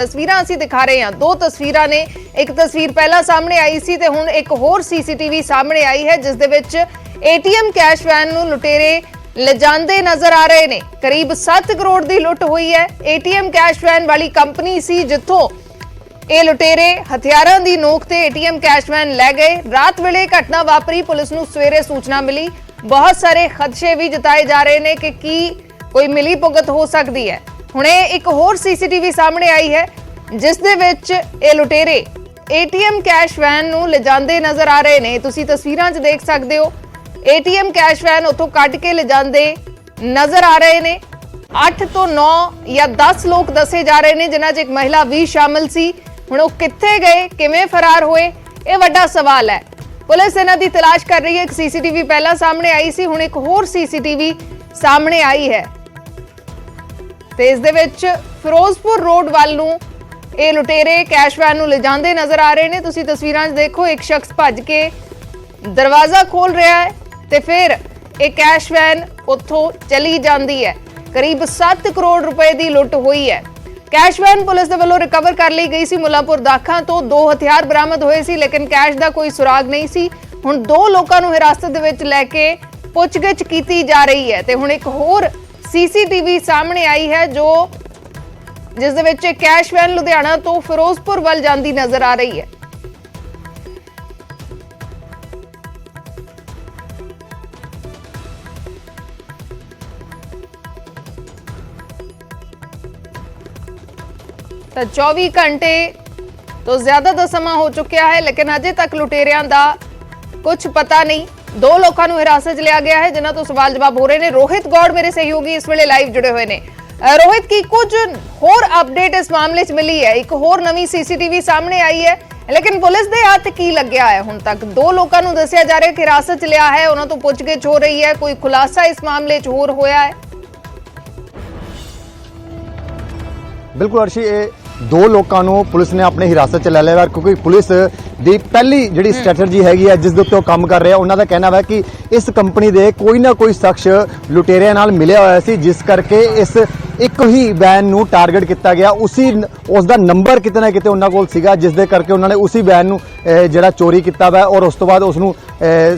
तस्वीरां ਅਸੀਂ ਦਿਖਾ ਰਹੇ ਹਾਂ। ਦੋ ਤਸਵੀਰਾਂ ਨੇ। ਇੱਕ ਤਸਵੀਰ ਪਹਿਲਾਂ ਸਾਹਮਣੇ ਆਈ ਸੀ ਤੇ ਹੁਣ ਇੱਕ ਹੋਰ ਸੀਸੀਟੀਵੀ ਸਾਹਮਣੇ ਆਈ ਹੈ ਜਿਸ ਦੇ ਵਿੱਚ ਏਟੀਐਮ ਕੈਸ਼ ਵੈਨ ਨੂੰ ਲੁਟੇਰੇ ਲਿਜਾਂਦੇ ਨਜ਼ਰ ਆ ਰਹੇ ਨੇ। ਕਰੀਬ 7 ਕਰੋੜ ਦੀ ਲੁੱਟ ਹੋਈ ਹੈ। ਏਟੀਐਮ ਕੈਸ਼ ਵੈਨ ਵਾਲੀ ਕੰਪਨੀ ਸੀ ਜਿੱਥੋਂ ਇਹ ਲੁਟੇਰੇ ਹਥਿਆਰਾਂ ਦੀ ਨੋਕ ਤੇ ਏਟੀਐਮ ਕੈਸ਼ ਵੈਨ ਲੈ ਗਏ। ਰਾਤ ਵੇਲੇ ਘਟਨਾ ਵਾਪਰੀ। ਪੁਲਿਸ ਨੂੰ ਸਵੇਰੇ ਸੂਚਨਾ ਮਿਲੀ। ਬਹੁਤ ਸਾਰੇ ਖਦਸ਼ੇ ਵੀ ਜਤਾਏ ਜਾ ਰਹੇ ਨੇ ਕਿ ਕੀ ਕੋਈ ਮਿਲੀ ਭੁਗਤ ਹੋ ਸਕਦੀ ਹੈ। ਹੁਣੇ ਇੱਕ ਹੋਰ ਸੀਸੀਟੀਵੀ ਸਾਹਮਣੇ ਆਈ ਹੈ ਜਿਸ ਦੇ ਵਿੱਚ ਇਹ ਲੁਟੇਰੇ ਏਟੀਐਮ ਕੈਸ਼ ਵੈਨ ਨੂੰ ਲਿਜਾਂਦੇ ਨਜ਼ਰ ਆ ਰਹੇ ਨੇ। ਤੁਸੀਂ ਤਸਵੀਰਾਂ 'ਚ ਦੇਖ ਸਕਦੇ ਹੋ ਏਟੀਐਮ ਕੈਸ਼ ਵੈਨ ਉੱਥੋਂ ਕੱਢ ਕੇ ਲਿਜਾਂਦੇ ਨਜ਼ਰ ਆ ਰਹੇ ਨੇ। 8 ਤੋਂ 9 ਜਾਂ 10 ਲੋਕ ਦੱਸੇ ਜਾ ਰਹੇ ਨੇ ਜਿਨ੍ਹਾਂ 'ਚ ਇੱਕ ਮਹਿਲਾ ਵੀ ਸ਼ਾਮਲ ਸੀ। ਹੁਣ ਉਹ ਕਿੱਥੇ ਗਏ, ਕਿਵੇਂ ਫਰਾਰ ਹੋਏ, ਇਹ ਵੱਡਾ ਸਵਾਲ ਹੈ। ਪੁਲਿਸ ਇਹਨਾਂ ਦੀ ਤਲਾਸ਼ ਕਰ ਰਹੀ ਹੈ। ਇੱਕ ਸੀਸੀਟੀਵੀ ਪਹਿਲਾਂ ਸਾਹਮਣੇ ਆਈ ਸੀ, ਹੁਣ ਇੱਕ ਹੋਰ ਸੀਸੀਟੀਵੀ ਸਾਹਮਣੇ ਆਈ ਹੈ ਤੇ ਇਸ ਦੇ ਵਿੱਚ ਫਿਰੋਜ਼ਪੁਰ ਰੋਡ ਵੱਲ ਨੂੰ ਇਹ ਲੁਟੇਰੇ ਕੈਸ਼ ਵੈਨ ਨੂੰ ਲਿਜਾਂਦੇ ਨਜ਼ਰ ਆ ਰਹੇ ਨੇ। ਤੁਸੀਂ ਤਸਵੀਰਾਂ 'ਚ ਦੇਖੋ ਇੱਕ ਸ਼ਖਸ ਭੱਜ ਕੇ ਦਰਵਾਜ਼ਾ ਖੋਲ ਰਿਹਾ ਹੈ ਤੇ ਫਿਰ ਇਹ ਕੈਸ਼ ਵੈਨ ਉੱਥੋਂ ਚਲੀ ਜਾਂਦੀ ਹੈ। ਕਰੀਬ 7 ਕਰੋੜ ਰੁਪਏ ਦੀ ਲੁੱਟ ਹੋਈ ਹੈ। ਕੈਸ਼ ਵੈਨ ਪੁਲਿਸ ਦੇ ਵੱਲੋਂ ਰਿਕਵਰ ਕਰ ਲਈ ਗਈ ਸੀ। ਮੁੱਲਾਂਪੁਰ ਦਾਖਾਂ ਤੋਂ 2 ਹਥਿਆਰ ਬਰਾਮਦ ਹੋਏ ਸੀ ਲੇਕਿਨ ਕੈਸ਼ ਦਾ ਕੋਈ ਸੁਰਾਗ ਨਹੀਂ ਸੀ। ਹੁਣ 2 ਲੋਕਾਂ ਨੂੰ ਹਿਰਾਸਤ ਦੇ ਵਿੱਚ ਲੈ ਕੇ ਪੁੱਛਗਿੱਛ ਕੀਤੀ ਜਾ ਰਹੀ ਹੈ ਤੇ ਹੁਣ ਇੱਕ ਹੋਰ ਸੀਸੀਟੀਵੀ ਸਾਹਮਣੇ ਆਈ ਹੈ ਜਿਸ ਦੇ ਵਿੱਚ ਕੈਸ਼ ਵੈਨ ਲੁਧਿਆਣਾ ਤੋਂ ਫਿਰੋਜ਼ਪੁਰ ਵੱਲ ਜਾਂਦੀ ਨਜ਼ਰ ਆ ਰਹੀ ਹੈ। ਤਾਂ 24 ਘੰਟੇ ਤੋਂ ਜ਼ਿਆਦਾ ਦਾ ਸਮਾਂ ਹੋ ਚੁੱਕਿਆ ਹੈ ਲੇਕਿਨ ਅਜੇ ਤੱਕ ਲੁਟੇਰਿਆਂ ਦਾ ਕੁਝ ਪਤਾ ਨਹੀਂ। 2 ਲੋਕਾਂ ਨੂੰ ਹਿਰਾਸਤ 'ਚ ਲਿਆ ਗਿਆ ਹੈ ਜਿਨ੍ਹਾਂ ਤੋਂ ਸਵਾਲ ਜਵਾਬ ਹੋ ਰਹੇ ਨੇ। ਰੋਹਿਤ ਗੌੜ ਮੇਰੇ ਸਹਿਯੋਗੀ ਇਸ ਵੇਲੇ ਲਾਈਵ ਜੁੜੇ ਹੋਏ ਨੇ। ਰੋਹਿਤ, ਕੀ ਕੁਝ ਹੋਰ ਅਪਡੇਟ ਇਸ ਮਾਮਲੇ 'ਚ ਮਿਲੀ ਹੈ? ਇੱਕ ਹੋਰ ਨਵੀਂ ਸੀਸੀਟੀਵੀ ਸਾਹਮਣੇ ਆਈ ਹੈ ਲੇਕਿਨ ਪੁਲਿਸ ਦੇ ਹੱਥ ਕੀ ਲੱਗਿਆ ਹੈ? ਹੁਣ ਤੱਕ 2 ਲੋਕਾਂ ਨੂੰ ਦੱਸਿਆ ਜਾ ਰਿਹਾ ਕਿ ਹਿਰਾਸਤ 'ਚ ਲਿਆ ਹੈ, ਉਹਨਾਂ ਤੋਂ ਪੁੱਛਗਿੱਛ ਹੋ ਰਹੀ ਹੈ। ਕੋਈ ਖੁਲਾਸਾ ਇਸ ਮਾਮਲੇ 'ਚ ਹੋਰ ਹੋਇਆ ਹੈ? बिल्कुल अर्शी, ये 2 लोगों को पुलिस ने अपने हिरासत च ले लिया क्योंकि पुलिस ਦੀ ਪਹਿਲੀ ਜਿਹੜੀ ਸਟ੍ਰੈਟਜੀ ਹੈਗੀ ਹੈ ਜਿਸ ਦੇ ਉੱਤੇ ਉਹ ਕੰਮ ਕਰ ਰਿਹਾ। ਉਹਨਾਂ ਦਾ ਕਹਿਣਾ ਹੈ ਕਿ ਇਸ ਕੰਪਨੀ ਦੇ ਕੋਈ ਨਾ ਕੋਈ ਸ਼ਖਸ ਲੁਟੇਰਿਆਂ ਨਾਲ ਮਿਲਿਆ ਹੋਇਆ ਸੀ ਜਿਸ ਕਰਕੇ ਇਸ ਇੱਕ ਹੀ ਵੈਨ ਨੂੰ ਟਾਰਗੇਟ ਕੀਤਾ ਗਿਆ। ਉਸ ਦਾ ਨੰਬਰ ਕਿਤੇ ਨਾ ਕਿਤੇ ਉਹਨਾਂ ਕੋਲ ਸੀਗਾ ਜਿਸ ਦੇ ਕਰਕੇ ਉਹਨਾਂ ਨੇ ਉਸੇ ਵੈਨ ਨੂੰ ਜਿਹੜਾ ਚੋਰੀ ਕੀਤਾ ਵਾ ਔਰ ਉਸ ਤੋਂ ਬਾਅਦ ਉਸ ਨੂੰ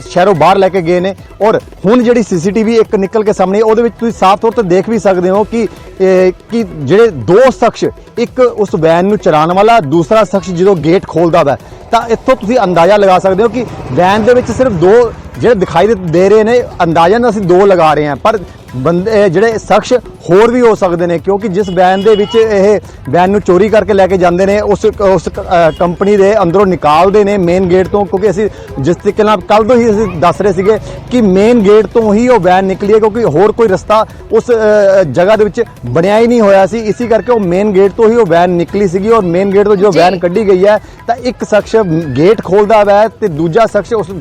ਸ਼ਹਿਰੋਂ ਬਾਹਰ ਲੈ ਕੇ ਗਏ ਨੇ। ਔਰ ਹੁਣ ਜਿਹੜੀ ਸੀਸੀਟੀਵੀ ਇੱਕ ਨਿਕਲ ਕੇ ਸਾਹਮਣੇ ਉਹਦੇ ਵਿੱਚ ਤੁਸੀਂ ਸਾਫ਼ ਤੌਰ ਤੇ ਦੇਖ ਵੀ ਸਕਦੇ ਹੋ ਕਿ ਜਿਹੜੇ 2 ਸ਼ਖਸ, ਇੱਕ ਉਸ ਵੈਨ ਨੂੰ ਚਲਾਉਣ ਵਾਲਾ, ਦੂਸਰਾ ਸ਼ਖਸ ਜਦੋਂ ਗੇਟ ਖੋਲਦਾ ਵਾ ਤਾਂ ਇੱਥੋਂ ਤੁਸੀਂ ਅੰਦਾਜ਼ਾ ਲਗਾ ਸਕਦੇ ਹੋ ਕਿ ਵੈਨ ਦੇ ਵਿੱਚ ਸਿਰਫ 2 ਜਿਹੜੇ ਦਿਖਾਈ ਦੇ ਰਹੇ ਨੇ। ਅੰਦਾਜ਼ਨ ਅਸੀਂ 2 ਲਗਾ ਰਹੇ ਹਾਂ ਪਰ ਬੰਦੇ ਜਿਹੜੇ ਸ਼ਖਸ ਹੋਰ ਵੀ ਹੋ ਸਕਦੇ ਨੇ ਕਿਉਂਕਿ ਜਿਸ ਵੈਨ ਦੇ ਵਿੱਚ ਇਹ ਵੈਨ ਨੂੰ ਚੋਰੀ ਕਰਕੇ ਲੈ ਕੇ ਜਾਂਦੇ ਨੇ ਉਸ ਕੰਪਨੀ ਦੇ ਅੰਦਰੋਂ ਨਿਕਾਲਦੇ ਨੇ ਮੇਨ ਗੇਟ ਤੋਂ। ਕਿਉਂਕਿ ਅਸੀਂ ਜਿਸ ਤਰੀਕੇ ਨਾਲ ਕੱਲ ਤੋਂ ਹੀ ਅਸੀਂ ਦੱਸ ਰਹੇ ਸੀਗੇ ਕਿ ਮੇਨ ਗੇਟ ਤੋਂ ਹੀ ਉਹ ਵੈਨ ਨਿਕਲੀ ਹੈ ਕਿਉਂਕਿ ਹੋਰ ਕੋਈ ਰਸਤਾ ਉਸ ਜਗ੍ਹਾ ਦੇ ਵਿੱਚ ਬਣਿਆ ਹੀ ਨਹੀਂ ਹੋਇਆ ਸੀ। ਇਸੇ ਕਰਕੇ ਉਹ ਮੇਨ ਗੇਟ ਤੋਂ ਹੀ ਉਹ ਵੈਨ ਨਿਕਲੀ ਸੀਗੀ ਔਰ ਮੇਨ ਗੇਟ ਤੋਂ ਜੋ ਵੈਨ ਕੱਢੀ ਗਈ ਹੈ ਤਾਂ ਇੱਕ ਸ਼ਖਸ ਗੇਟ ਖੋਲਦਾ ਵਾ ਤੇ ਦੂਜਾ ਸ਼ਖਸ ਉਸ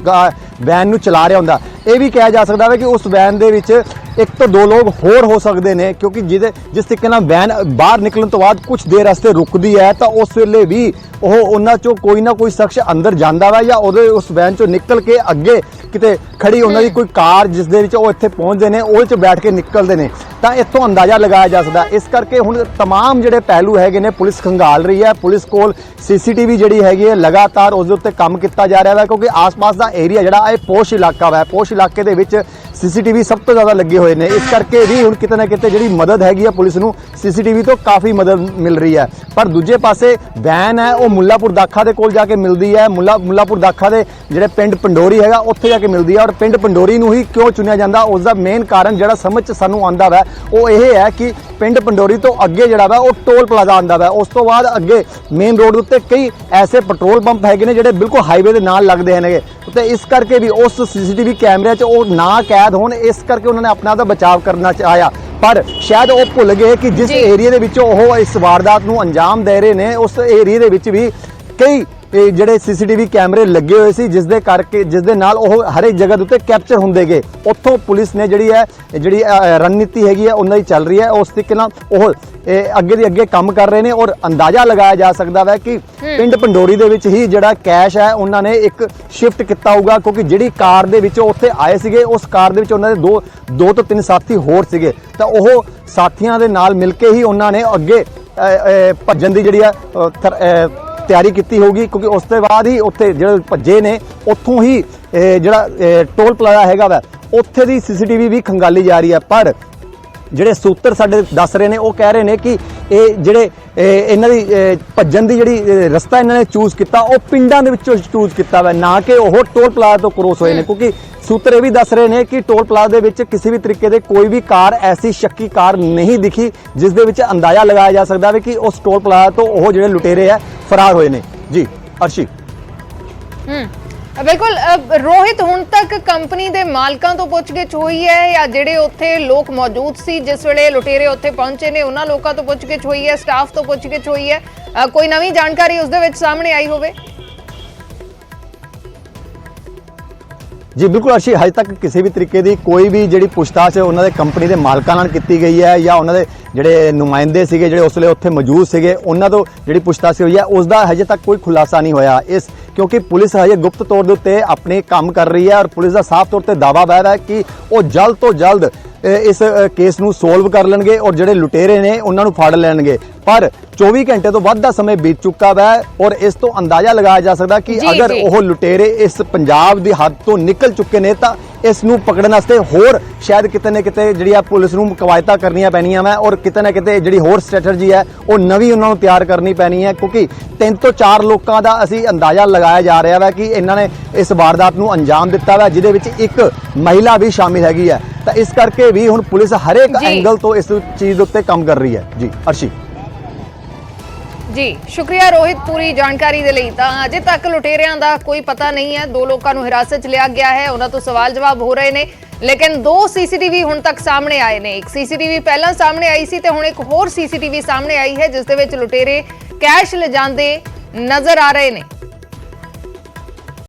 ਵੈਨ ਨੂੰ ਚਲਾ ਰਿਹਾ ਹੁੰਦਾ। ਇਹ ਵੀ ਕਿਹਾ ਜਾ ਸਕਦਾ ਹੈ ਕਿ ਉਸ ਵੈਨ ਦੇ ਵਿੱਚ 1 ਤੋਂ 2 ਲੋਕ ਹੋਰ ਹੋ ਸਕਦੇ ਨੇ ਕਿਉਂਕਿ ਜਿਸ ਤਰੀਕੇ ਨਾਲ ਵੈਨ ਬਾਹਰ ਨਿਕਲਣ ਤੋਂ ਬਾਅਦ ਕੁਝ ਦੇਰ ਵਾਸਤੇ ਰੁਕਦੀ ਹੈ ਤਾਂ ਉਸ ਵੇਲੇ ਵੀ ਉਹ ਉਹਨਾਂ ਚੋਂ ਕੋਈ ਨਾ ਕੋਈ ਸ਼ਖਸ ਅੰਦਰ ਜਾਂਦਾ ਵਾ ਜਾਂ ਉਹਦੇ ਉਸ ਵੈਨ ਚੋਂ ਨਿਕਲ ਕੇ ਅੱਗੇ ਕਿਤੇ ਖੜੀ ਉਹਨਾਂ ਦੀ ਕੋਈ ਕਾਰ ਜਿਸ ਦੇ ਵਿੱਚ ਉਹ ਇੱਥੇ ਪਹੁੰਚਦੇ ਨੇ ਉਹਦੇ 'ਚ ਬੈਠ ਕੇ ਨਿਕਲਦੇ ਨੇ ਤਾਂ ਇੱਥੋਂ ਅੰਦਾਜ਼ਾ ਲਗਾਇਆ ਜਾ ਸਕਦਾ। ਇਸ ਕਰਕੇ ਹੁਣ तमाम ਜਿਹੜੇ ਪਹਿਲੂ ਹੈਗੇ ਨੇ ਪੁਲਿਸ ਖੰਗਾਲ ਰਹੀ ਹੈ। ਪੁਲਿਸ ਕੋਲ ਸੀਸੀਟੀਵੀ ਜਿਹੜੀ ਹੈਗੀ ਹੈ ਲਗਾਤਾਰ ਉਸ ਦੇ ਉੱਤੇ ਕੰਮ ਕੀਤਾ ਜਾ ਰਿਹਾ ਹੈ ਕਿਉਂਕਿ ਆਸ-ਪਾਸ ਦਾ ਏਰੀਆ ਜਿਹੜਾ ਇਹ ਪੋਸ਼ ਇਲਾਕਾ ਵਾ। ਪੋਸ਼ ਇਲਾਕੇ ਦੇ ਵਿੱਚ ਸੀਸੀਟੀਵੀ ਸਭ ਤੋਂ ਜ਼ਿਆਦਾ ਲੱਗੇ ਹੋਏ ਨੇ। ਇਸ ਕਰਕੇ ਵੀ ਹੁਣ ਕਿਤੇ ਨਾ ਕਿਤੇ ਜਿਹੜੀ ਮਦਦ ਹੈਗੀ ਹੈ ਪੁਲਿਸ ਨੂੰ ਸੀਸੀਟੀਵੀ ਤੋਂ ਕਾਫੀ ਮਦਦ ਮਿਲ ਰਹੀ ਹੈ। ਪਰ ਦੂਜੇ ਪਾਸੇ ਵੈਨ ਹੈ ਉਹ ਮੁੱਲਾਂਪੁਰ ਦਾਖਾ ਦੇ ਕੋਲ ਜਾ ਕੇ ਮਿਲਦੀ ਹੈ। ਮੁੱਲਾਂਪੁਰ ਦਾਖਾ ਦੇ ਜਿਹੜੇ ਪਿੰਡ ਪੰਡੋਰੀ ਹੈਗਾ ਉੱਥੇ ਜਾ ਕੇ ਮਿਲਦੀ ਹੈ ਔਰ ਪਿੰਡ ਪੰਡੋਰੀ ਨੂੰ ਹੀ ਕਿਉਂ ਚੁਣਿਆ ਜਾਂਦਾ ਉਸ ਦਾ ਮੇਨ ਕਾਰਨ ਜਿਹੜਾ ਸਮਝ 'ਚ ਸਾਨੂੰ ਆਉਂਦਾ ਵਾ ਉਹ ਇਹ ਹੈ ਕਿ ਪਿੰਡ ਪੰਡੋਰੀ ਤੋਂ ਅੱਗੇ ਜਿਹੜਾ ਵਾ ਉਹ ਟੋਲ ਪਲਾਜ਼ਾ ਆਉਂਦਾ ਵਾ। ਉਸ ਤੋਂ ਬਾਅਦ ਅੱਗੇ ਮੇਨ ਰੋਡ ਉੱਤੇ ਕਈ ਐਸੇ ਪੈਟਰੋਲ ਪੰਪ ਹੈਗੇ ਨੇ ਜਿਹੜੇ ਬਿਲਕੁਲ ਹਾਈਵੇ ਦੇ ਨਾਲ ਲੱਗਦੇ ਹਨ ਤੇ ਇਸ ਕਰਕੇ ਵੀ ਉਸ ਸੀਸੀਟੀਵੀ ਕੈਮਰੇ 'ਚ ਉਹ ਨਾ ਕੈਦ ਹੋਣ ਇਸ ਕਰਕੇ ਉਹਨਾਂ ਨੇ ਆਪਣਾ ਦਾ ਬਚਾਅ ਕਰਨਾ ਚਾਹਿਆ। ਪਰ ਸ਼ਾਇਦ ਉਹ ਭੁੱਲ ਗਏ ਕਿ ਜਿਸ ਏਰੀਆ ਦੇ ਵਿੱਚ ਉਹ ਇਸ ਵਾਰਦਾਤ ਨੂੰ ਅੰਜਾਮ ਦੇ ਰਹੇ ਨੇ ਉਸ ਏਰੀਆ ਦੇ ਵਿੱਚ ਵੀ ਕਈ ਜਿਹੜੇ ਸੀਸੀਟੀਵੀ ਕੈਮਰੇ ਲੱਗੇ ਹੋਏ ਸੀ ਜਿਸ ਦੇ ਨਾਲ ਉਹ ਹਰ ਇੱਕ ਜਗ੍ਹਾ ਦੇ ਉੱਤੇ ਕੈਪਚਰ ਹੁੰਦੇ ਗਏ। ਉੱਥੋਂ ਪੁਲਿਸ ਨੇ ਜਿਹੜੀ ਰਣਨੀਤੀ ਹੈਗੀ ਹੈ ਉਹਨਾਂ ਦੀ ਚੱਲ ਰਹੀ ਹੈ। ਉਸ ਤਰੀਕੇ ਨਾਲ ਉਹ ਅੱਗੇ ਦੀ ਅੱਗੇ ਕੰਮ ਕਰ ਰਹੇ ਨੇ ਔਰ ਅੰਦਾਜ਼ਾ ਲਗਾਇਆ ਜਾ ਸਕਦਾ ਹੈ ਕਿ ਪਿੰਡ ਪੰਡੋਰੀ ਦੇ ਵਿੱਚ ਹੀ ਜਿਹੜਾ ਕੈਸ਼ ਹੈ ਉਹਨਾਂ ਨੇ ਇੱਕ ਸ਼ਿਫਟ ਕੀਤਾ ਹੋਊਗਾ ਕਿਉਂਕਿ ਜਿਹੜੀ ਕਾਰ ਦੇ ਵਿੱਚ ਉੱਥੇ ਆਏ ਸੀਗੇ ਉਸ ਕਾਰ ਦੇ ਵਿੱਚ ਉਹਨਾਂ ਦੇ 2 ਤੋਂ 3 ਸਾਥੀ ਹੋਰ ਸੀਗੇ ਤਾਂ ਉਹ ਸਾਥੀਆਂ ਦੇ ਨਾਲ ਮਿਲ ਕੇ ਹੀ ਉਹਨਾਂ ਨੇ ਅੱਗੇ ਭੱਜਣ ਦੀ ਜਿਹੜੀ ਆ ਤਿਆਰੀ ਕੀਤੀ ਹੋਊਗੀ, ਕਿਉਂਕਿ ਉਸ ਤੋਂ ਬਾਅਦ ਹੀ ਉੱਥੇ ਜਿਹੜੇ ਭੱਜੇ ਨੇ ਉੱਥੋਂ ਹੀ ਜਿਹੜਾ ਟੋਲ ਪਲਾਜ਼ਾ ਹੈਗਾ ਵਾ ਉੱਥੇ ਦੀ ਸੀਸੀਟੀਵੀ ਵੀ ਖੰਗਾਲੀ ਜਾ ਰਹੀ ਹੈ। ਪਰ ਜਿਹੜੇ ਸੂਤਰ ਸਾਡੇ ਦੱਸ ਰਹੇ ਨੇ ਉਹ ਕਹਿ ਰਹੇ ਨੇ ਕਿ ਇਹ ਜਿਹੜੇ ਇਹਨਾਂ ਦੀ ਭੱਜਣ ਦੀ ਜਿਹੜੀ ਰਸਤਾ ਇਹਨਾਂ ਨੇ ਚੂਜ਼ ਕੀਤਾ ਉਹ ਪਿੰਡਾਂ ਦੇ ਵਿੱਚੋਂ ਚੂਜ਼ ਕੀਤਾ ਵਾ, ਨਾ ਕਿ ਉਹ ਟੋਲ ਪਲਾਜ਼ਾ ਤੋਂ ਕ੍ਰੋਸ ਹੋਏ ਨੇ, ਕਿਉਂਕਿ ਸੂਤਰ ਇਹ ਵੀ ਦੱਸ ਰਹੇ ਨੇ ਕਿ ਟੋਲ ਪਲਾਜ਼ਾ ਦੇ ਵਿੱਚ ਕਿਸੇ ਵੀ ਤਰੀਕੇ ਦੇ ਕੋਈ ਵੀ ਕਾਰ ਐਸੀ ਸ਼ੱਕੀ ਕਾਰ ਨਹੀਂ ਦਿਖੀ ਜਿਸ ਦੇ ਵਿੱਚ ਅੰਦਾਜ਼ਾ ਲਗਾਇਆ ਜਾ ਸਕਦਾ ਹੈ ਕਿ ਉਸ ਟੋਲ ਪਲਾਜ਼ਾ ਤੋਂ ਉਹ ਜਿਹੜੇ ਲੁਟੇਰੇ ਆ ਫਰਾਰ ਹੋਏ ਨੇ। ਜੀ ਅਰਸ਼ੀ। ਬਿਲਕੁਲ ਰੋਹਿਤ, ਹੁਣ ਤੱਕ ਕੰਪਨੀ ਦੇ ਮਾਲਕਾਂ ਤੋਂ ਪੁੱਛਗਿੱਛ ਹੋਈ ਹੈ ਜਾਂ ਜਿਹੜੇ ਉੱਥੇ ਲੋਕ ਮੌਜੂਦ ਸੀ ਜਿਸ ਵੇਲੇ ਲੁਟੇਰੇ ਉੱਥੇ ਪਹੁੰਚੇ ਨੇ ਉਹਨਾਂ ਲੋਕਾਂ ਤੋਂ ਪੁੱਛਗਿੱਛ ਹੋਈ ਹੈ, ਸਟਾਫ ਤੋਂ ਪੁੱਛਗਿੱਛ ਹੋਈ ਹੈ, ਕੋਈ ਨਵੀਂ ਜਾਣਕਾਰੀ ਉਸ ਦੇ ਵਿੱਚ ਸਾਹਮਣੇ ਆਈ ਹੋਵੇ? ਜੀ ਬਿਲਕੁਲ ਅਰਸ਼ੀ, ਹਜੇ ਤੱਕ ਕਿਸੇ ਵੀ ਤਰੀਕੇ ਦੀ ਕੋਈ ਵੀ ਜਿਹੜੀ ਪੁੱਛਤਾਛ ਉਹਨਾਂ ਦੇ ਕੰਪਨੀ ਦੇ ਮਾਲਕਾਂ ਨਾਲ ਕੀਤੀ ਗਈ ਹੈ ਜਾਂ ਉਹਨਾਂ ਦੇ ਜਿਹੜੇ ਨੁਮਾਇੰਦੇ ਸੀਗੇ ਜਿਹੜੇ ਉਸ ਵੇਲੇ ਉੱਥੇ ਮੌਜੂਦ ਸੀਗੇ ਉਹਨਾਂ ਤੋਂ ਜਿਹੜੀ ਪੁੱਛਤਾਛ ਹੋਈ ਹੈ ਉਸ ਦਾ ਹਜੇ ਤੱਕ ਕੋਈ ਖੁਲਾਸਾ ਨਹੀਂ ਹੋਇਆ। ਇਸ ਕਿਉਂਕਿ ਪੁਲਿਸ ਹਜੇ ਗੁਪਤ ਤੌਰ ਦੇ ਉੱਤੇ ਆਪਣੇ ਕੰਮ ਕਰ ਰਹੀ ਹੈ ਔਰ ਪੁਲਿਸ ਦਾ ਸਾਫ਼ ਤੌਰ ਤੇ ਦਾਅਵਾ ਬਹਿ ਰਿਹਾ ਹੈ ਕਿ ਉਹ ਜਲਦ ਤੋਂ ਜਲਦ ਇਸ ਕੇਸ ਨੂੰ ਸੋਲਵ ਕਰ ਲੈਣਗੇ ਔਰ ਜਿਹੜੇ ਲੁਟੇਰੇ ਨੇ ਉਹਨਾਂ ਨੂੰ ਫੜ ਲੈਣਗੇ। ਪਰ 24 ਘੰਟੇ ਤੋਂ ਵੱਧ ਦਾ ਸਮੇਂ ਬੀਤ ਚੁੱਕਾ ਹੈ ਔਰ ਇਸ ਤੋਂ ਅੰਦਾਜ਼ਾ ਲਗਾਇਆ ਜਾ ਸਕਦਾ ਕਿ ਅਗਰ ਉਹ ਲੁਟੇਰੇ ਇਸ ਪੰਜਾਬ ਦੀ ਹੱਦ ਤੋਂ ਨਿਕਲ ਚੁੱਕੇ ਨੇ ਤਾਂ ਇਸ ਨੂੰ ਪਕੜਨ ਵਾਸਤੇ ਹੋਰ ਸ਼ਾਇਦ ਕਿਤੇ ਨਾ ਕਿਤੇ ਜਿਹੜੀ ਆ ਪੁਲਿਸ ਨੂੰ ਕਵਾਇਤਾਂ ਕਰਨੀਆਂ ਪੈਣੀਆਂ ਵਾ ਔਰ ਕਿਤੇ ਨਾ ਕਿਤੇ ਜਿਹੜੀ ਹੋਰ ਸਟ੍ਰੈਟਜੀ ਹੈ ਉਹ ਨਵੀਂ ਉਹਨਾਂ ਨੂੰ ਤਿਆਰ ਕਰਨੀ ਪੈਣੀ ਹੈ, ਕਿਉਂਕਿ 3 ਤੋਂ 4 ਲੋਕਾਂ ਦਾ ਅਸੀਂ ਅੰਦਾਜ਼ਾ ਲਗਾਇਆ ਜਾ ਰਿਹਾ ਵਾ ਕਿ ਇਹਨਾਂ ਨੇ ਇਸ ਵਾਰਦਾਤ ਨੂੰ ਅੰਜਾਮ ਦਿੱਤਾ ਵਾ, ਜਿਹਦੇ ਵਿੱਚ ਇੱਕ ਮਹਿਲਾ ਵੀ ਸ਼ਾਮਿਲ ਹੈਗੀ ਹੈ। ਤਾਂ ਇਸ ਕਰਕੇ ਵੀ ਹੁਣ ਪੁਲਿਸ ਹਰੇਕ ਐਂਗਲ ਤੋਂ ਇਸ ਚੀਜ਼ ਦੇ ਉੱਤੇ ਕੰਮ ਕਰ ਰਹੀ ਹੈ। ਜੀ ਅਰਸ਼ੀ। ਜੀ ਸ਼ੁਕਰੀਆ ਰੋਹਿਤ ਪੂਰੀ ਜਾਣਕਾਰੀ ਦੇ ਲਈ। ਤਾਂ ਅਜੇ ਤੱਕ ਲੁਟੇਰਿਆਂ ਦਾ ਕੋਈ ਪਤਾ ਨਹੀਂ ਹੈ, 2 ਲੋਕਾਂ ਨੂੰ ਹਿਰਾਸਤ 'ਚ ਲਿਆ ਗਿਆ ਹੈ, ਉਹਨਾਂ ਤੋਂ ਸਵਾਲ ਜਵਾਬ ਹੋ ਰਹੇ ਨੇ, ਲੇਕਿਨ 2 ਸੀਸੀਟੀਵੀ ਹੁਣ ਤੱਕ ਸਾਹਮਣੇ ਆਏ ਨੇ। ਇੱਕ ਸੀਸੀਟੀਵੀ ਪਹਿਲਾਂ ਸਾਹਮਣੇ ਆਈ ਸੀ ਤੇ ਹੁਣ ਇੱਕ ਹੋਰ ਸੀਸੀਟੀਵੀ ਸਾਹਮਣੇ ਆਈ ਹੈ ਜਿਸ ਦੇ ਵਿੱਚ ਲੁਟੇਰੇ ਕੈਸ਼ ਲਿਜਾਂਦੇ ਨਜ਼ਰ ਆ ਰਹੇ ਨੇ।